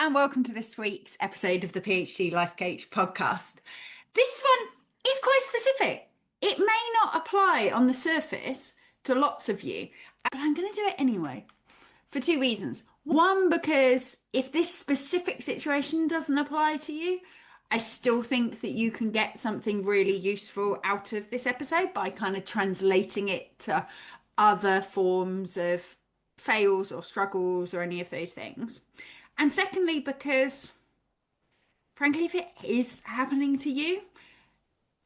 and welcome to this week's episode of the PhD Life Coach podcast. This one is quite specific. It may not apply on the surface to lots of you, but I'm going to do it anyway for two reasons. One, because if this specific situation doesn't apply to you, I still think that you can get something really useful out of this episode by kind of translating it to other forms of fails or struggles or any of those things. And secondly, because frankly, if it is happening to you,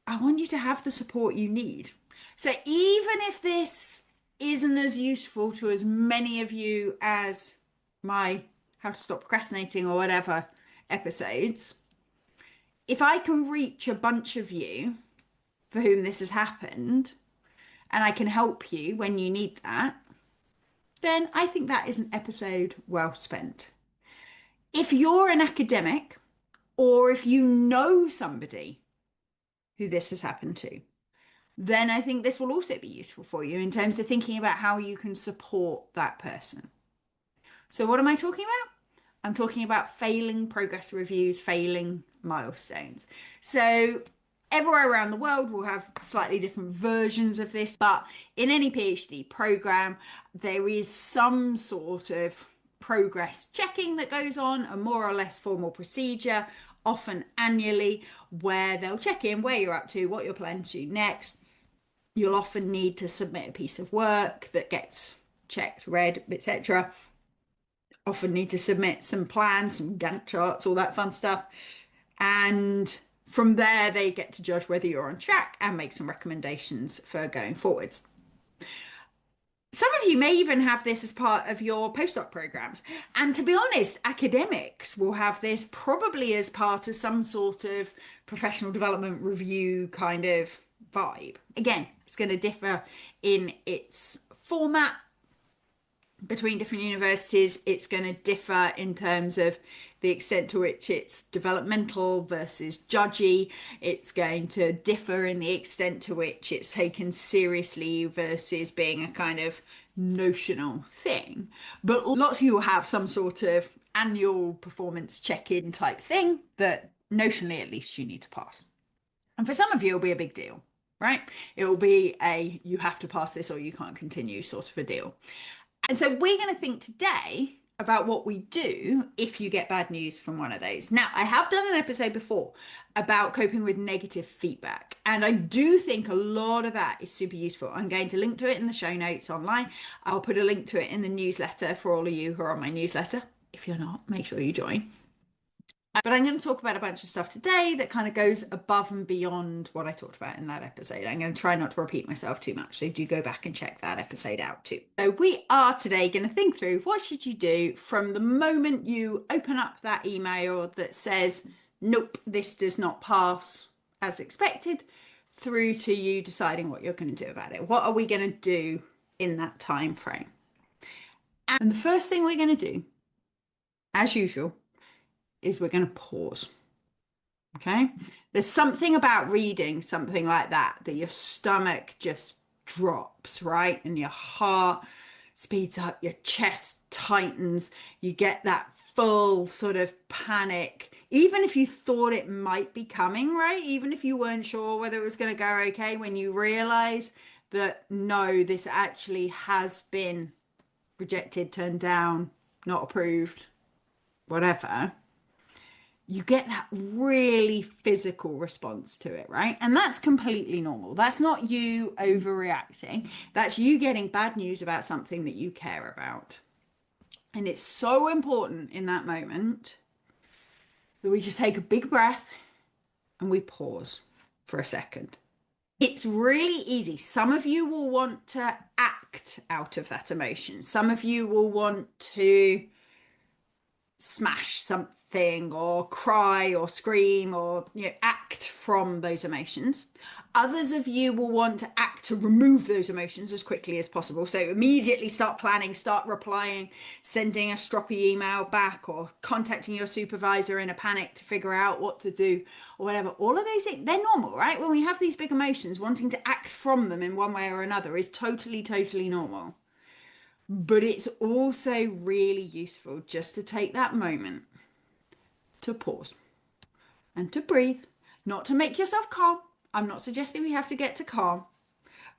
I want you to have the support you need. So even if this isn't as useful to as many of you as my How to Stop Procrastinating or whatever episodes, if I can reach a bunch of you for whom this has happened and I can help you when you need that, then I think that is an episode well spent. If you're an academic or if you know somebody who this has happened to, then I think this will also be useful for you in terms of thinking about how you can support that person. So what am I talking about? I'm talking about failing progress reviews, failing milestones. So everywhere around the world will have slightly different versions of this, but in any PhD program, there is some sort of progress checking that goes on, a more or less formal procedure, often annually, where they'll check in where you're up to, what you're planning to do next. You'll often need to submit a piece of work that gets checked, read, etc. Often need to submit some plans, some Gantt charts, all that fun stuff. And from there, they get to judge whether you're on track and make some recommendations for going forwards. Some of you may even have this as part of your postdoc programs. And to be honest, academics will have this probably as part of some sort of professional development review kind of vibe. Again, it's going to differ in its format between different universities. It's going to differ in terms of the extent to which it's developmental versus judgy. It's going to differ in the extent to which it's taken seriously versus being a kind of notional thing. But lots of you will have some sort of annual performance check-in type thing that notionally at least you need to pass. And for some of you, it'll be a big deal, right? It will be a you have to pass this or you can't continue sort of a deal. And so we're going to think today about what we do if you get bad news from one of those. Now, I have done an episode before about coping with negative feedback, and I do think a lot of that is super useful. I'm going to link to it in the show notes online. I'll put a link to it in the newsletter for all of you who are on my newsletter. If you're not, make sure you join. But I'm going to talk about a bunch of stuff today that kind of goes above and beyond what I talked about in that episode. I'm going to try not to repeat myself too much, so do go back and check that episode out too. So we are today going to think through what should you do from the moment you open up that email that says, nope, this does not pass as expected, through to you deciding what you're going to do about it. What are we going to do in that time frame? And the first thing we're going to do, as usual, is we're going to pause. Okay? There's something about reading something like that your stomach just drops, right? And your heart speeds up, your chest tightens, you get that full sort of panic. Even if you thought it might be coming, right? Even if you weren't sure whether it was going to go okay, when you realize that no, this actually has been rejected, turned down, not approved, whatever, you get that really physical response to it, right? And that's completely normal. That's not you overreacting. That's you getting bad news about something that you care about. And it's so important in that moment that we just take a big breath and we pause for a second. It's really easy. Some of you will want to act out of that emotion. Some of you will want to smash something or cry or scream or act from those emotions. Others of you will want to act to remove those emotions as quickly as possible. So immediately start planning, start replying, sending a stroppy email back, or contacting your supervisor in a panic to figure out what to do or whatever. All of those things, they're normal, right? When we have these big emotions, wanting to act from them in one way or another is totally, totally normal. But it's also really useful just to take that moment to pause and to breathe, not to make yourself calm. I'm not suggesting we have to get to calm,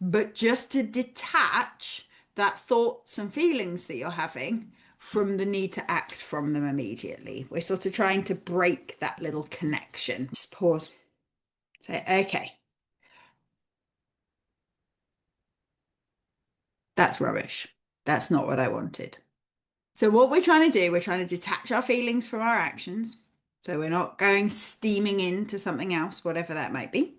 but just to detach that thoughts and feelings that you're having from the need to act from them immediately. We're sort of trying to break that little connection. Just pause. Say, okay, that's rubbish. That's not what I wanted. So what we're trying to do, we're trying to detach our feelings from our actions. So we're not going steaming into something else, whatever that might be.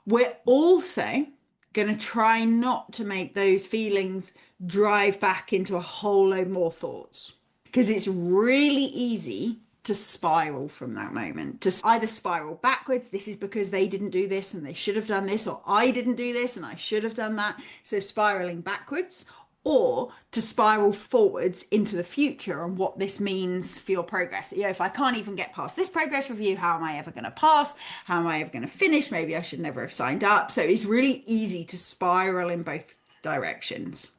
We're also going to try not to make those feelings drive back into a whole load more thoughts, because it's really easy to spiral from that moment, to either spiral backwards. This is because they didn't do this and they should have done this, or I didn't do this and I should have done that. So spiraling backwards, or to spiral forwards into the future and what this means for your progress. You know, if I can't even get past this progress review, how am I ever going to pass? How am I ever going to finish? Maybe I should never have signed up. So it's really easy to spiral in both directions.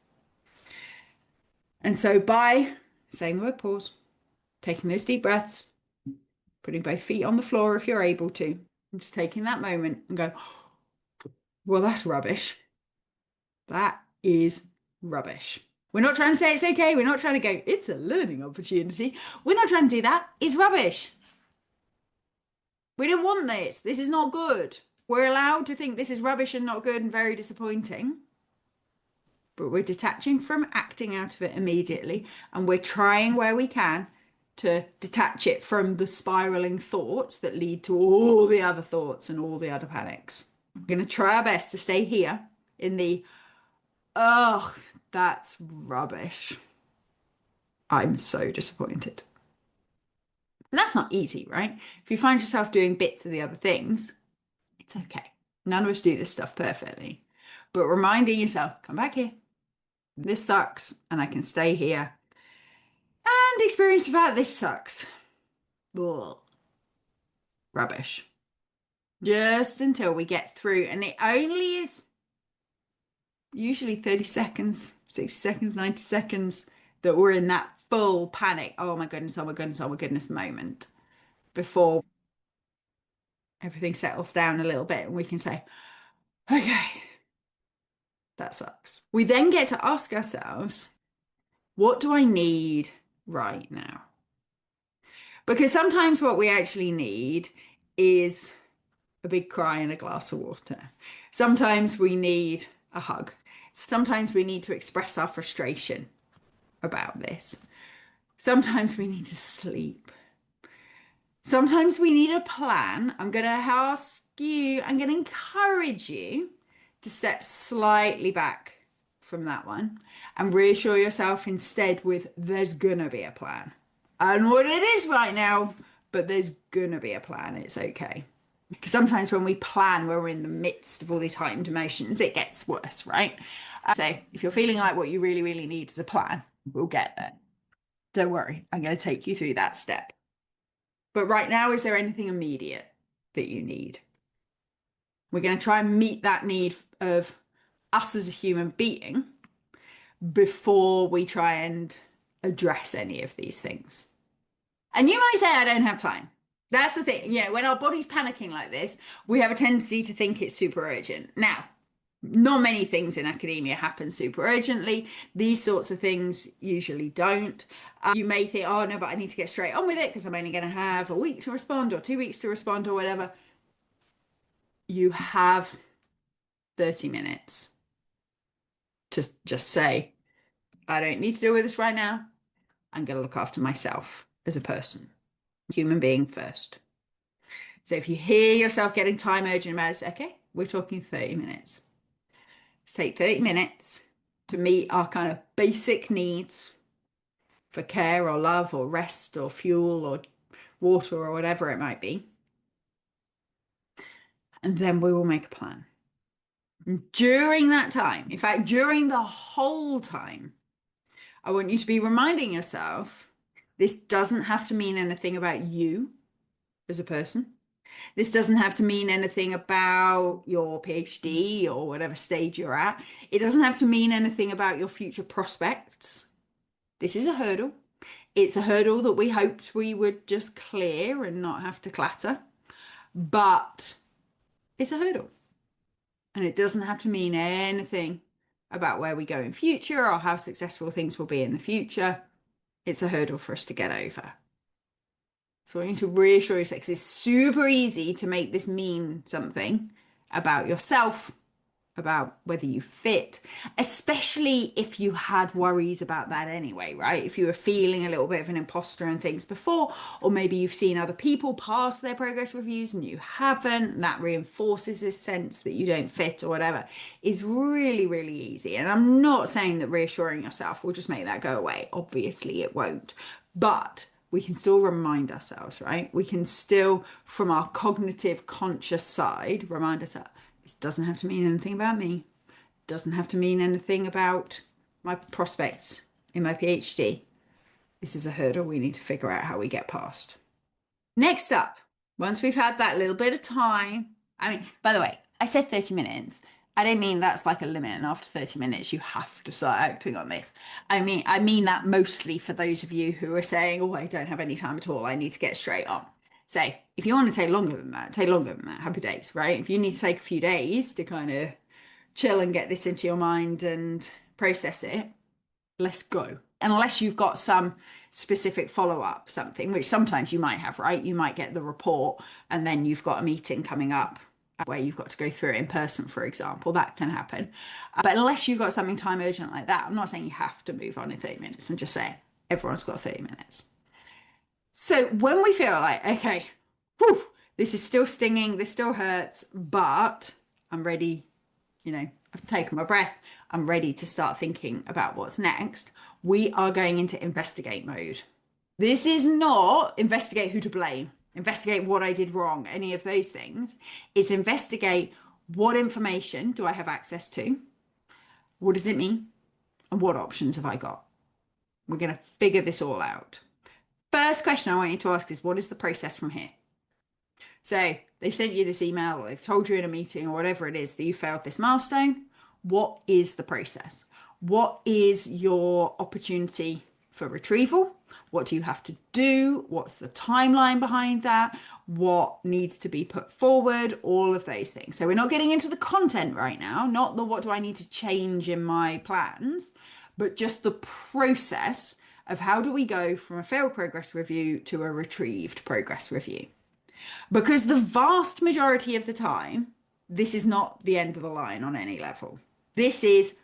And so by saying the word pause, taking those deep breaths, putting both feet on the floor if you're able to, and just taking that moment and go, well, that's rubbish. That is rubbish. We're not trying to say it's okay. We're not trying to go, it's a learning opportunity. We're not trying to do that. It's rubbish. We don't want this. This is not good. We're allowed to think this is rubbish and not good and very disappointing. But we're detaching from acting out of it immediately. And we're trying where we can to detach it from the spiraling thoughts that lead to all the other thoughts and all the other panics. We're going to try our best to stay here in the, oh, that's rubbish. I'm so disappointed. And that's not easy, right? If you find yourself doing bits of the other things, it's okay. None of us do this stuff perfectly. But reminding yourself, come back here. This sucks, and I can stay here and experience the fact this sucks. Ugh. Rubbish. Just until we get through. And it only is usually 30 seconds, 60 seconds, 90 seconds that we're in that full panic. Oh my goodness, oh my goodness, oh my goodness moment before everything settles down a little bit and we can say, okay, that sucks. We then get to ask ourselves, what do I need right now? Because sometimes what we actually need is a big cry and a glass of water. Sometimes we need a hug. Sometimes we need to express our frustration about this. Sometimes we need to sleep. Sometimes we need a plan. I'm going to ask you, I'm going to encourage you to step slightly back from that one and reassure yourself instead with there's going to be a plan. I don't know what it is right now, but there's going to be a plan. It's okay. Because sometimes when we plan, we're in the midst of all these heightened emotions, it gets worse, right? So if you're feeling like what you really, really need is a plan, we'll get there. Don't worry, I'm going to take you through that step. But right now, is there anything immediate that you need? We're going to try and meet that need of us as a human being before we try and address any of these things. And you might say, I don't have time. That's the thing. You know, when our body's panicking like this, we have a tendency to think it's super urgent. Now, not many things in academia happen super urgently. These sorts of things usually don't. You may think, oh no, but I need to get straight on with it because I'm only going to have a week to respond or 2 weeks to respond or whatever. You have 30 minutes to just say, I don't need to deal with this right now. I'm going to look after myself as a person, human being first. So if you hear yourself getting time urgent about it, say, okay, we're talking 30 minutes. Let's take 30 minutes to meet our kind of basic needs for care or love or rest or fuel or water or whatever it might be. And then we will make a plan. And during that time, in fact, during the whole time, I want you to be reminding yourself this doesn't have to mean anything about you as a person. This doesn't have to mean anything about your PhD or whatever stage you're at. It doesn't have to mean anything about your future prospects. This is a hurdle. It's a hurdle that we hoped we would just clear and not have to clatter, but it's a hurdle. And it doesn't have to mean anything about where we go in future or how successful things will be in the future. It's a hurdle for us to get over. So I want you to reassure yourself, because it's super easy to make this mean something about yourself, about whether you fit, especially if you had worries about that anyway, right? If you were feeling a little bit of an imposter and things before, or maybe you've seen other people pass their progress reviews and you haven't, and that reinforces this sense that you don't fit or whatever, is really, really easy. And I'm not saying that reassuring yourself will just make that go away. Obviously, it won't. But we can still remind ourselves, right? We can still, from our cognitive conscious side, remind ourselves, this doesn't have to mean anything about me. It doesn't have to mean anything about my prospects in my PhD. This is a hurdle we need to figure out how we get past. Next up, once we've had that little bit of time, I mean, by the way, I said 30 minutes. I don't mean that's like a limit, and after 30 minutes you have to start acting on this. I mean that mostly for those of you who are saying, oh, I don't have any time at all, I need to get straight on. Say, if you want to take longer than that, take longer than that. Happy days, right? If you need to take a few days to kind of chill and get this into your mind and process it, let's go. Unless you've got some specific follow-up, something, which sometimes you might have, right? You might get the report and then you've got a meeting coming up where you've got to go through it in person, for example. That can happen. But unless you've got something time urgent like that, I'm not saying you have to move on in 30 minutes. I'm just saying everyone's got 30 minutes. So when we feel like, okay, whew, this is still stinging, this still hurts, but I'm ready, I've taken my breath, I'm ready to start thinking about what's next, we are going into investigate mode. This is not investigate who to blame, investigate what I did wrong, any of those things. It's investigate what information do I have access to, what does it mean, and what options have I got? We're going to figure this all out. First question I want you to ask is, what is the process from here? So they've sent you this email, or they've told you in a meeting or whatever it is that you failed this milestone. What is the process? What is your opportunity for retrieval? What do you have to do? What's the timeline behind that? What needs to be put forward? All of those things. So we're not getting into the content right now, not the what do I need to change in my plans, but just the process of how do we go from a failed progress review to a retrieved progress review. Because the vast majority of the time, this is not the end of the line on any level. This is,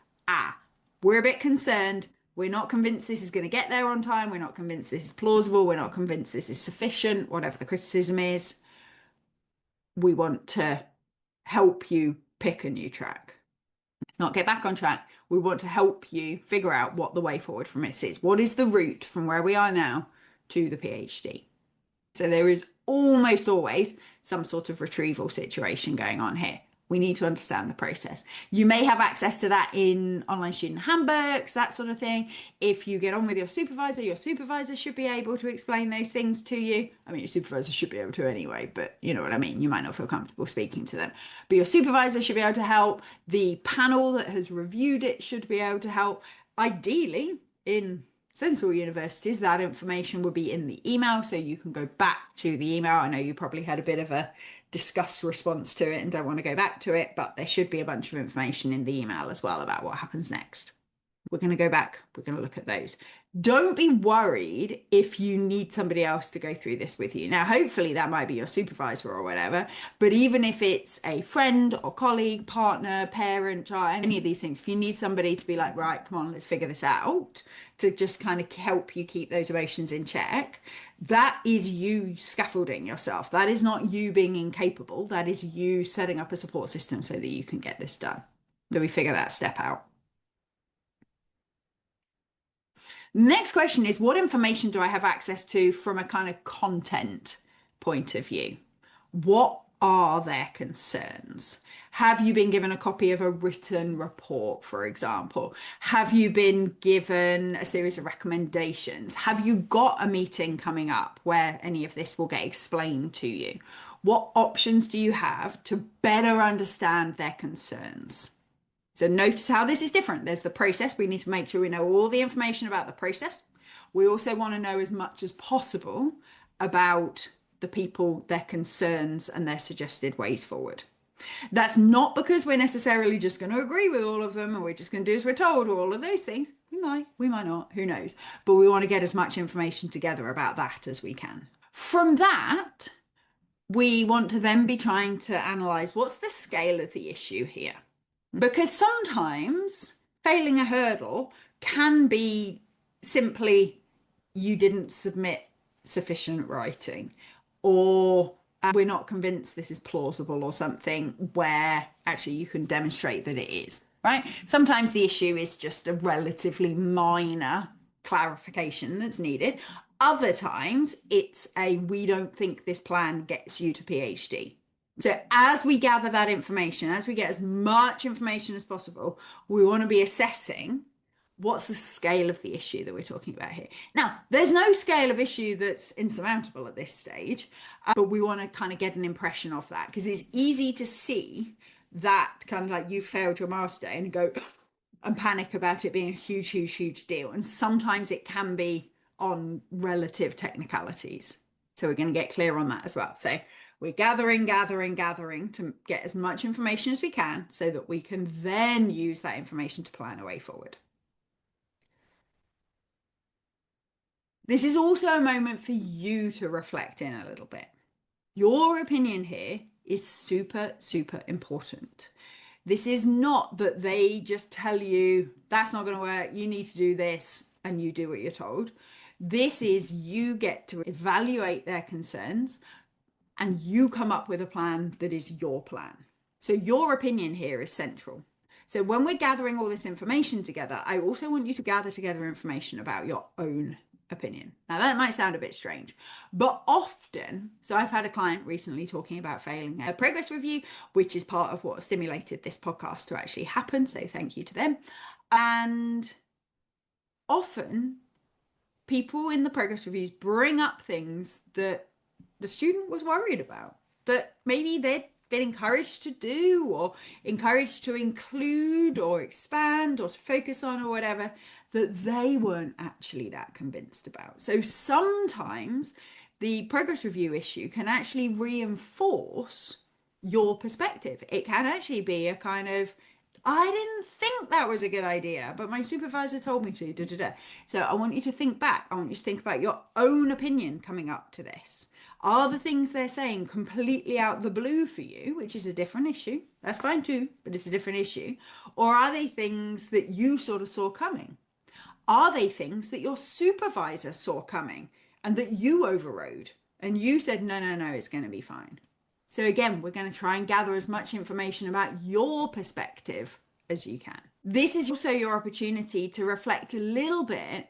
we're a bit concerned. We're not convinced this is going to get there on time. We're not convinced this is plausible. We're not convinced this is sufficient, whatever the criticism is. We want to help you pick a new track. Let's not get back on track. We want to help you figure out what the way forward from this is. What is the route from where we are now to the PhD? So there is almost always some sort of retrieval situation going on here. We need to understand the process. You may have access to that in online student handbooks, that sort of thing. If you get on with your supervisor should be able to explain those things to you. I mean, your supervisor should be able to anyway, but you know what I mean. You might not feel comfortable speaking to them. But your supervisor should be able to help. The panel that has reviewed it should be able to help. Ideally, in sensible universities, that information will be in the email, so you can go back to the email. I know you probably had a bit of a discussed response to it and don't want to go back to it, but there should be a bunch of information in the email as well about what happens next. We're going to go back, we're going to look at those. Don't be worried if you need somebody else to go through this with you. Now, hopefully that might be your supervisor or whatever, but even if it's a friend or colleague, partner, parent, child, any of these things, if you need somebody to be like, right, come on, let's figure this out, to just kind of help you keep those emotions in check, that is you scaffolding yourself. That is not you being incapable. That is you setting up a support system so that you can get this done. Do we figure that step out? Next question is, what information do I have access to from a kind of content point of view? What are their concerns? Have you been given a copy of a written report, for example? Have you been given a series of recommendations? Have you got a meeting coming up where any of this will get explained to you? What options do you have to better understand their concerns? So notice how this is different. There's the process. We need to make sure we know all the information about the process. We also want to know as much as possible about the people, their concerns, and their suggested ways forward. That's not because we're necessarily just going to agree with all of them and we're just going to do as we're told or all of those things. We might not, who knows? But we want to get as much information together about that as we can. From that, we want to then be trying to analyze what's the scale of the issue here. Because sometimes failing a hurdle can be simply you didn't submit sufficient writing, or we're not convinced this is plausible, or something where actually you can demonstrate that it is, right? Sometimes the issue is just a relatively minor clarification that's needed. Other times it's we don't think this plan gets you to PhD. So as we gather that information, as we get as much information as possible, we want to be assessing what's the scale of the issue that we're talking about here. Now, there's no scale of issue that's insurmountable at this stage, but we want to kind of get an impression of that, because it's easy to see that kind of like you failed your milestone and go and panic about it being a huge, huge, huge deal. And sometimes it can be on relative technicalities. So we're going to get clear on that as well. So we're gathering to get as much information as we can so that we can then use that information to plan a way forward. This is also a moment for you to reflect in a little bit. Your opinion here is super, super important. This is not that they just tell you that's not going to work, you need to do this, and you do what you're told. This is you get to evaluate their concerns and you come up with a plan that is your plan. So your opinion here is central. So when we're gathering all this information together, I also want you to gather together information about your own opinion. Now that might sound a bit strange, but often, so I've had a client recently talking about failing a progress review, which is part of what stimulated this podcast to actually happen. So thank you to them. And often people in the progress reviews bring up things that the student was worried about, that maybe they'd been encouraged to do or encouraged to include or expand or to focus on or whatever, that they weren't actually that convinced about. So sometimes the progress review issue can actually reinforce your perspective. It can actually be a kind of, I didn't think that was a good idea, but my supervisor told me to. Da, da, da. So I want you to think back. I want you to think about your own opinion coming up to this. Are the things they're saying completely out the blue for you, which is a different issue? That's fine too, but it's a different issue. Or are they things that you sort of saw coming? Are they things that your supervisor saw coming and that you overrode and you said, no, no, no, it's going to be fine? So again, we're going to try and gather as much information about your perspective as you can. This is also your opportunity to reflect a little bit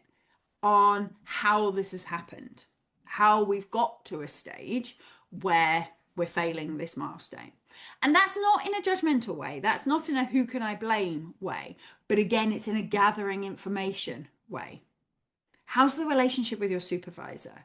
on how this has happened, how we've got to a stage where we're failing this milestone. And that's not in a judgmental way. That's not in a who can I blame way. But again, it's in a gathering information way. How's the relationship with your supervisor?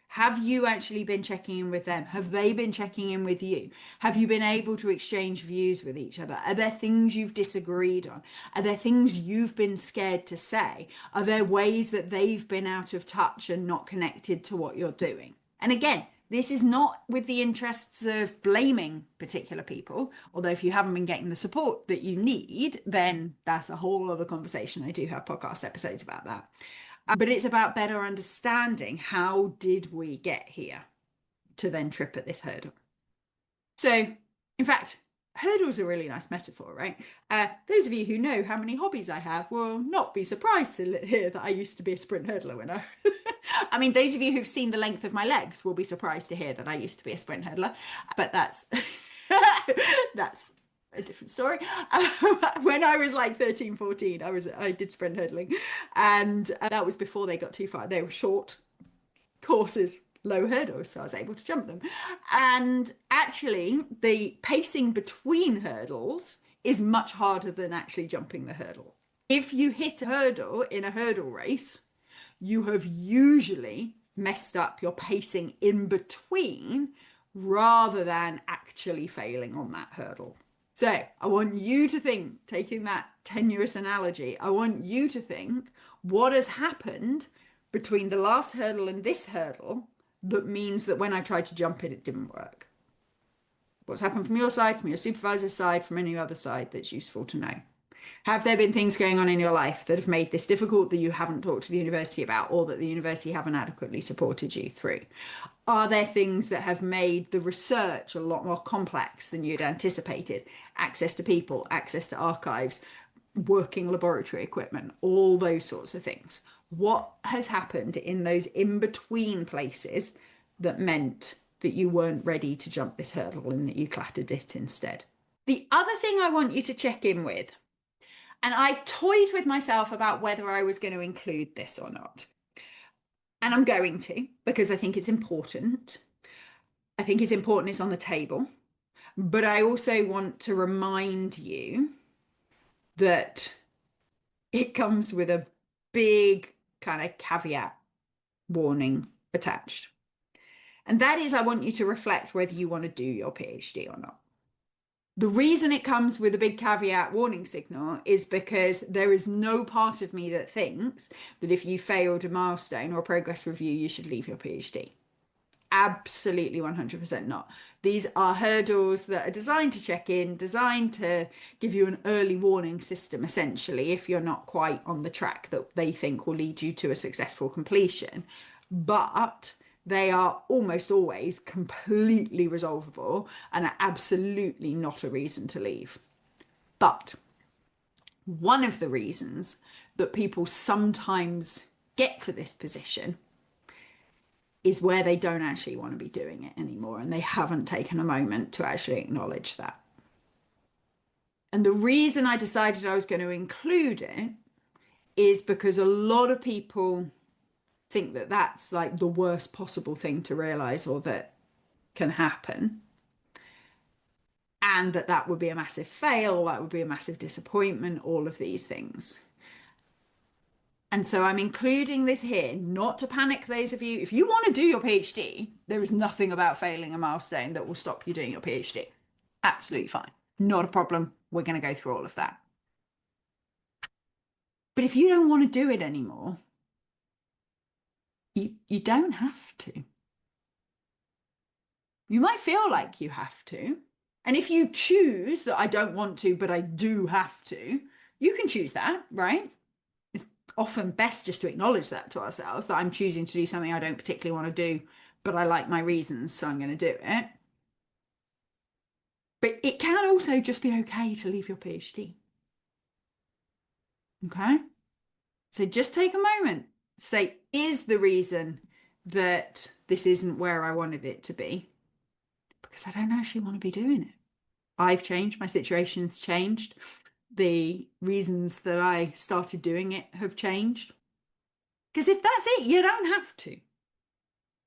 Have you actually been checking in with them? Have they been checking in with you? Have you been able to exchange views with each other? Are there things you've disagreed on? Are there things you've been scared to say? Are there ways that they've been out of touch and not connected to what you're doing? And again, this is not with the interests of blaming particular people, although if you haven't been getting the support that you need, then that's a whole other conversation. I do have podcast episodes about that. But it's about better understanding how did we get here to then trip at this hurdle. So, in fact, hurdle's a really nice metaphor, right? Those of you who know how many hobbies I have will not be surprised to hear that I used to be a sprint hurdler when I mean, those of you who've seen the length of my legs will be surprised to hear that I used to be a sprint hurdler, but that's a different story. When I was like 13, 14, I did sprint hurdling, and that was before they got too far. They were short courses, low hurdles, so I was able to jump them. And actually, the pacing between hurdles is much harder than actually jumping the hurdle. If you hit a hurdle in a hurdle race, you have usually messed up your pacing in between rather than actually failing on that hurdle. So I want you to think, taking that tenuous analogy, I want you to think what has happened between the last hurdle and this hurdle that means that when I tried to jump it, it didn't work? What's happened from your side, from your supervisor's side, from any other side that's useful to know? Have there been things going on in your life that have made this difficult that you haven't talked to the university about, or that the university haven't adequately supported you through? Are there things that have made the research a lot more complex than you'd anticipated? Access to people, access to archives, working laboratory equipment, all those sorts of things. What has happened in those in-between places that meant that you weren't ready to jump this hurdle and that you clattered it instead? The other thing I want you to check in with, and I toyed with myself about whether I was going to include this or not. And I'm going to, because I think it's important. I think it's important it's on the table. But I also want to remind you that it comes with a big kind of caveat warning attached. And that is, I want you to reflect whether you want to do your PhD or not. The reason it comes with a big caveat warning signal is because there is no part of me that thinks that if you failed a milestone or a progress review, you should leave your PhD. Absolutely 100% not. These are hurdles that are designed to check in, designed to give you an early warning system, essentially, if you're not quite on the track that they think will lead you to a successful completion. But they are almost always completely resolvable and are absolutely not a reason to leave. But one of the reasons that people sometimes get to this position is where they don't actually want to be doing it anymore, and they haven't taken a moment to actually acknowledge that. And the reason I decided I was going to include it is because a lot of people think that that's like the worst possible thing to realize or that can happen, and that would be a massive fail, that would be a massive disappointment, all of these things. And so I'm including this here, not to panic those of you. If you want to do your PhD, there is nothing about failing a milestone that will stop you doing your PhD. Absolutely fine. Not a problem. We're going to go through all of that. But if you don't want to do it anymore, you don't have to. You might feel like you have to. And if you choose that I don't want to, but I do have to, you can choose that, right? It's often best just to acknowledge that to ourselves, that I'm choosing to do something I don't particularly want to do, but I like my reasons, so I'm going to do it. But it can also just be okay to leave your PhD. Okay? So just take a moment. Say, is the reason that this isn't where I wanted it to be because I don't actually want to be doing it? I've changed, my situation's changed. The reasons that I started doing it have changed. Because if that's it, you don't have to.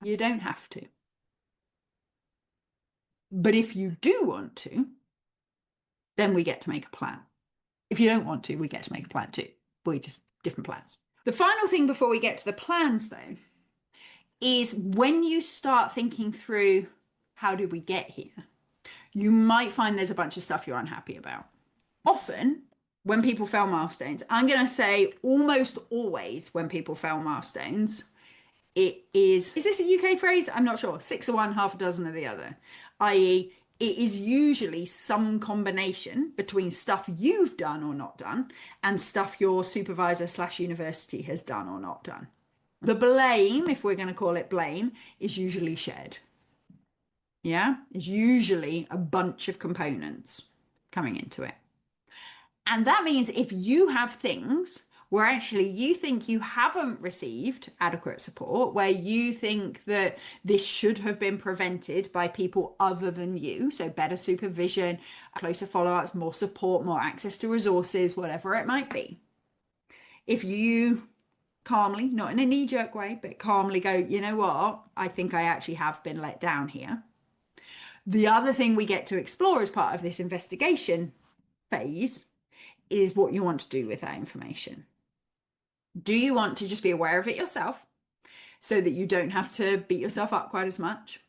You don't have to. But if you do want to, then we get to make a plan. If you don't want to, we get to make a plan too. We're just different plans. The final thing before we get to the plans, though, is when you start thinking through how did we get here, you might find there's a bunch of stuff you're unhappy about. Often, when people fail milestones, I'm going to say almost always when people fail milestones, it is this a UK phrase? I'm not sure. 6 of one, half a dozen of the other. i.e., it is usually some combination between stuff you've done or not done and stuff your supervisor / university has done or not done. The blame, if we're going to call it blame, is usually shared. Yeah, it's usually a bunch of components coming into it. And that means if you have things where actually you think you haven't received adequate support, where you think that this should have been prevented by people other than you, so better supervision, closer follow-ups, more support, more access to resources, whatever it might be. If you calmly, not in a knee-jerk way, but calmly go, you know what, I think I actually have been let down here. The other thing we get to explore as part of this investigation phase is what you want to do with that information. Do you want to just be aware of it yourself so that you don't have to beat yourself up quite as much?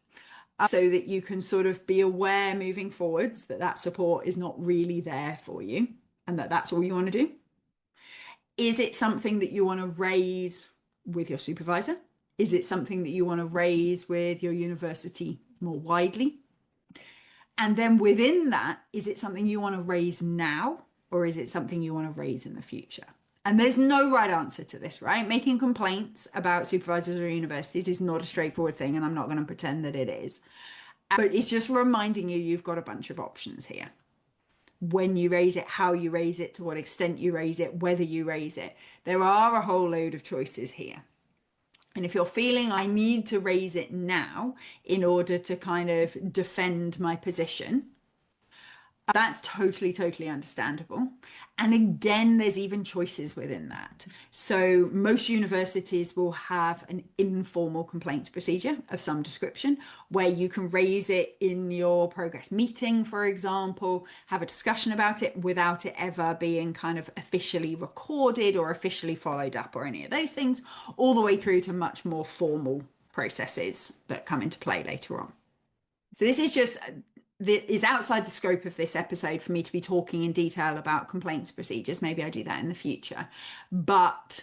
So that you can sort of be aware moving forwards that that support is not really there for you and that that's all you want to do? Is it something that you want to raise with your supervisor? Is it something that you want to raise with your university more widely? And then within that, is it something you want to raise now, or is it something you want to raise in the future? And there's no right answer to this, right? Making complaints about supervisors or universities is not a straightforward thing, and I'm not going to pretend that it is. But it's just reminding you you've got a bunch of options here. When you raise it, how you raise it, to what extent you raise it, whether you raise it. There are a whole load of choices here. And if you're feeling I need to raise it now in order to kind of defend my position, that's totally, totally understandable. And again, there's even choices within that. So most universities will have an informal complaints procedure of some description where you can raise it in your progress meeting, for example, have a discussion about it without it ever being kind of officially recorded or officially followed up or any of those things, all the way through to much more formal processes that come into play later on. So this is just that is outside the scope of this episode for me to be talking in detail about complaints procedures. Maybe I do that in the future. But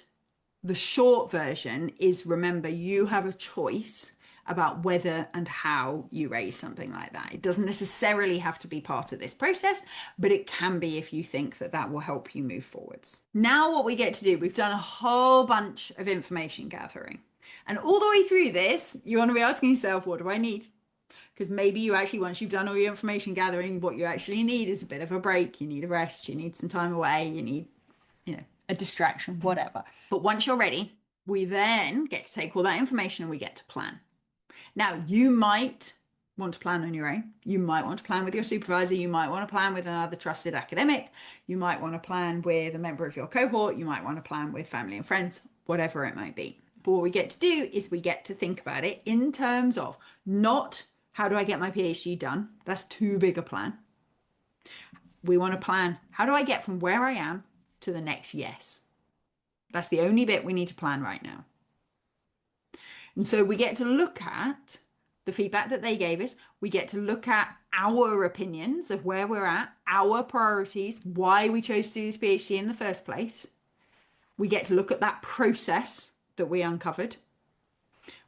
the short version is, remember, you have a choice about whether and how you raise something like that. It doesn't necessarily have to be part of this process, but it can be if you think that that will help you move forwards. Now what we get to do, we've done a whole bunch of information gathering. And all the way through this, you want to be asking yourself, what do I need? Because maybe you actually, once you've done all your information gathering, what you actually need is a bit of a break. You need a rest. You need some time away. You need, a distraction, whatever. But once you're ready, we then get to take all that information and we get to plan. Now, you might want to plan on your own. You might want to plan with your supervisor. You might want to plan with another trusted academic. You might want to plan with a member of your cohort. You might want to plan with family and friends, whatever it might be. But what we get to do is we get to think about it in terms of not how do I get my PhD done? That's too big a plan. We want to plan, how do I get from where I am to the next yes? That's the only bit we need to plan right now. And so we get to look at the feedback that they gave us. We get to look at our opinions of where we're at, our priorities, why we chose to do this PhD in the first place. We get to look at that process that we uncovered.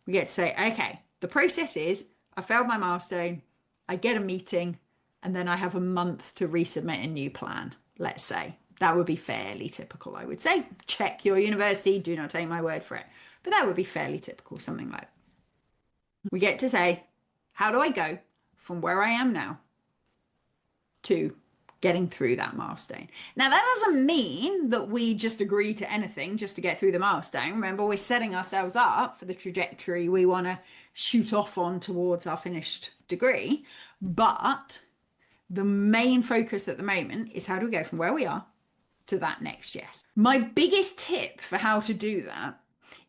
We get to say, okay, the process is I failed my milestone, I get a meeting, and then I have a month to resubmit a new plan, let's say. That would be fairly typical, I would say. Check your university, do not take my word for it. But that would be fairly typical, something like that. We get to say, how do I go from where I am now to getting through that milestone? Now, that doesn't mean that we just agree to anything just to get through the milestone. Remember, we're setting ourselves up for the trajectory we want to shoot off on towards our finished degree. But the main focus at the moment is how do we go from where we are to that next yes. My biggest tip for how to do that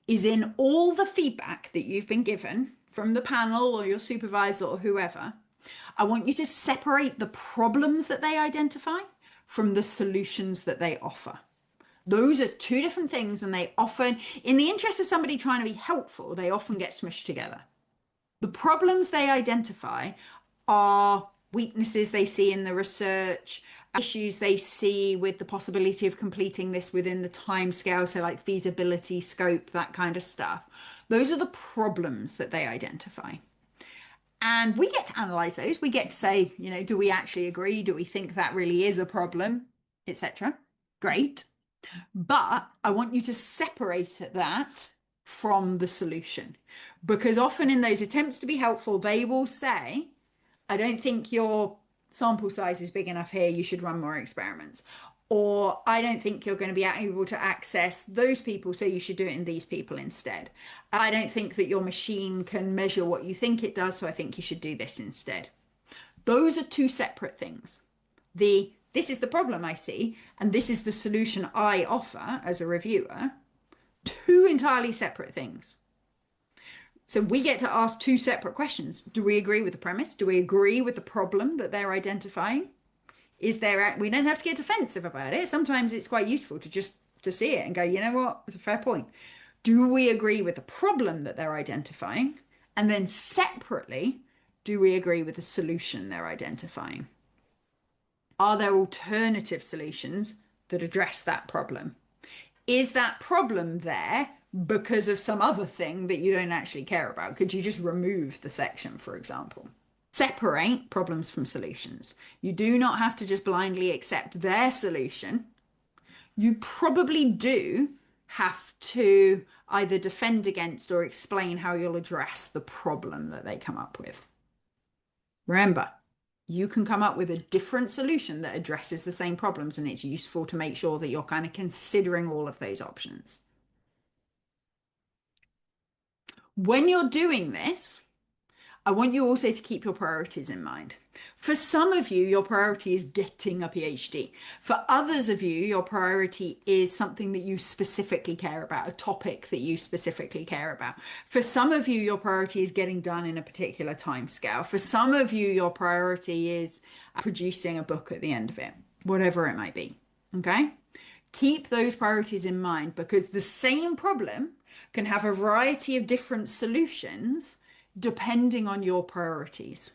is in all the feedback that you've been given from the panel or your supervisor or whoever, I want you to separate the problems that they identify from the solutions that they offer. Those are two different things, and they often, in the interest of somebody trying to be helpful, they often get smushed together. The problems they identify are weaknesses they see in the research, issues they see with the possibility of completing this within the time scale, so like feasibility, scope, that kind of stuff. Those are the problems that they identify. And we get to analyze those. We get to say, do we actually agree? Do we think that really is a problem, etc.? Great. But I want you to separate that from the solution, because often in those attempts to be helpful, they will say, I don't think your sample size is big enough here. You should run more experiments. Or I don't think you're going to be able to access those people, so you should do it in these people instead. I don't think that your machine can measure what you think it does, so I think you should do this instead. Those are two separate things. This is the problem I see, and this is the solution I offer as a reviewer. Two entirely separate things. So we get to ask two separate questions. Do we agree with the premise? Do we agree with the problem that they're identifying? We don't have to get defensive about it. Sometimes it's quite useful to see it and go, you know what, it's a fair point. Do we agree with the problem that they're identifying? And then separately, do we agree with the solution they're identifying? Are there alternative solutions that address that problem? Is that problem there because of some other thing that you don't actually care about? Could you just remove the section, for example? Separate problems from solutions. You do not have to just blindly accept their solution. You probably do have to either defend against or explain how you'll address the problem that they come up with. Remember, you can come up with a different solution that addresses the same problems, and it's useful to make sure that you're kind of considering all of those options. When you're doing this, I want you also to keep your priorities in mind. For some of you, your priority is getting a PhD. For others of you, your priority is something that you specifically care about, a topic that you specifically care about. For some of you, your priority is getting done in a particular time scale. For some of you, your priority is producing a book at the end of it, whatever it might be. Okay? Keep those priorities in mind, because the same problem can have a variety of different solutions depending on your priorities.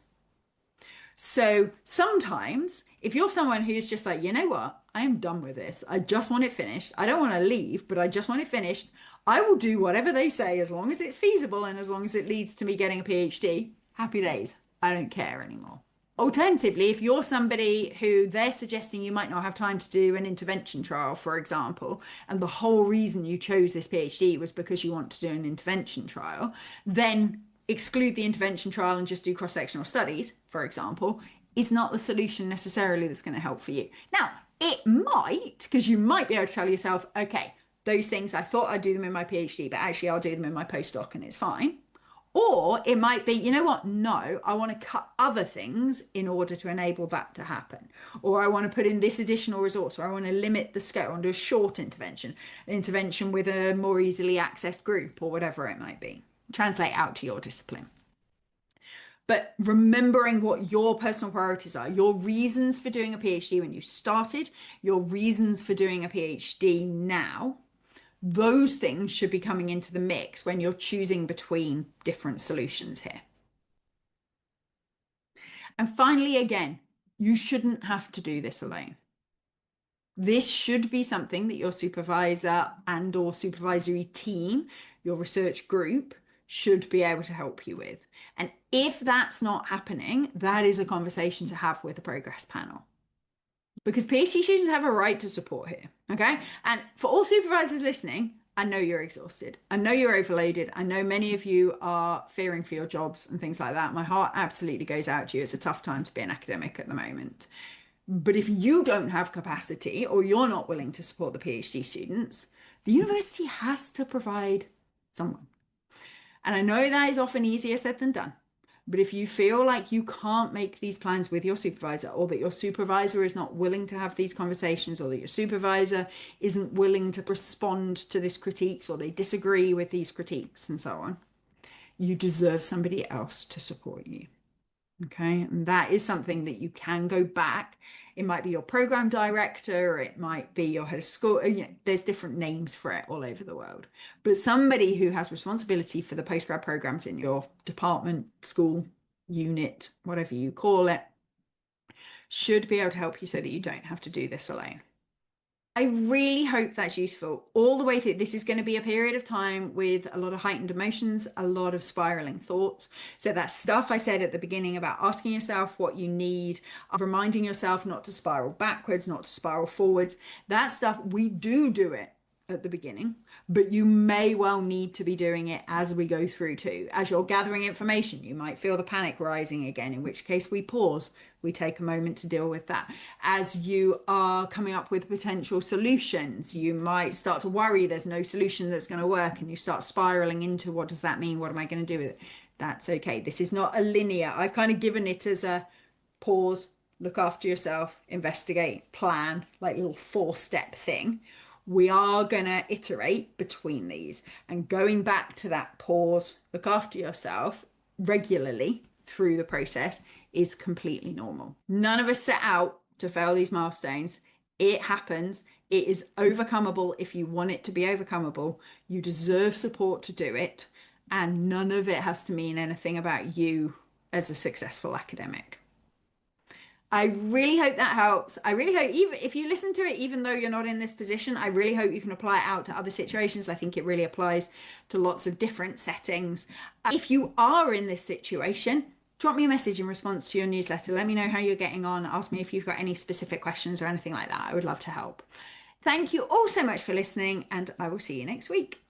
So sometimes if you're someone who's just like, you know what, I am done with this. I just want it finished. I don't want to leave, but I just want it finished. I will do whatever they say as long as it's feasible and as long as it leads to me getting a PhD. Happy days. I don't care anymore. Alternatively, if you're somebody who they're suggesting you might not have time to do an intervention trial, for example, and the whole reason you chose this PhD was because you want to do an intervention trial, then exclude the intervention trial and just do cross-sectional studies, for example, is not the solution necessarily that's going to help for you. Now, it might, because you might be able to tell yourself, okay, those things, I thought I'd do them in my PhD, but actually I'll do them in my postdoc and it's fine. Or it might be, you know what? No, I want to cut other things in order to enable that to happen. Or I want to put in this additional resource, or I want to limit the scale, I want to do a short intervention, an intervention with a more easily accessed group, or whatever it might be. Translate out to your discipline. But remembering what your personal priorities are, your reasons for doing a PhD when you started, your reasons for doing a PhD now, those things should be coming into the mix when you're choosing between different solutions here. And finally, again, you shouldn't have to do this alone. This should be something that your supervisor and or supervisory team, your research group, should be able to help you with. And if that's not happening, that is a conversation to have with the progress panel. Because PhD students have a right to support here, okay? And for all supervisors listening, I know you're exhausted. I know you're overloaded. I know many of you are fearing for your jobs and things like that. My heart absolutely goes out to you. It's a tough time to be an academic at the moment. But if you don't have capacity or you're not willing to support the PhD students, the university has to provide someone. And I know that is often easier said than done. But if you feel like you can't make these plans with your supervisor, or that your supervisor is not willing to have these conversations, or that your supervisor isn't willing to respond to these critiques, or they disagree with these critiques and so on, you deserve somebody else to support you. Okay, and that is something that you can go back. It might be your program director, or it might be your head of school. There's different names for it all over the world. But somebody who has responsibility for the postgrad programs in your department, school, unit, whatever you call it, should be able to help you so that you don't have to do this alone. I really hope that's useful all the way through. This is going to be a period of time with a lot of heightened emotions, a lot of spiraling thoughts. So that stuff I said at the beginning about asking yourself what you need, reminding yourself not to spiral backwards, not to spiral forwards, that stuff, we do it at the beginning, but you may well need to be doing it as we go through too. As you're gathering information, you might feel the panic rising again, in which case we pause. We take a moment to deal with that. As you are coming up with potential solutions, you might start to worry there's no solution that's going to work, and you start spiraling into what does that mean? What am I going to do with it? That's okay. This is not a linear. I've kind of given it as a pause, look after yourself, investigate, plan, like little 4-step thing. We are going to iterate between these, and going back to that pause, look after yourself regularly through the process is completely normal. None of us set out to fail these milestones. It happens. It is overcomable if you want it to be overcomable. You deserve support to do it, and none of it has to mean anything about you as a successful academic. I really hope that helps. I really hope, even if you listen to it, even though you're not in this position, I really hope you can apply it out to other situations. I think it really applies to lots of different settings. If you are in this situation, drop me a message in response to your newsletter. Let me know how you're getting on. Ask me if you've got any specific questions or anything like that. I would love to help. Thank you all so much for listening, and I will see you next week.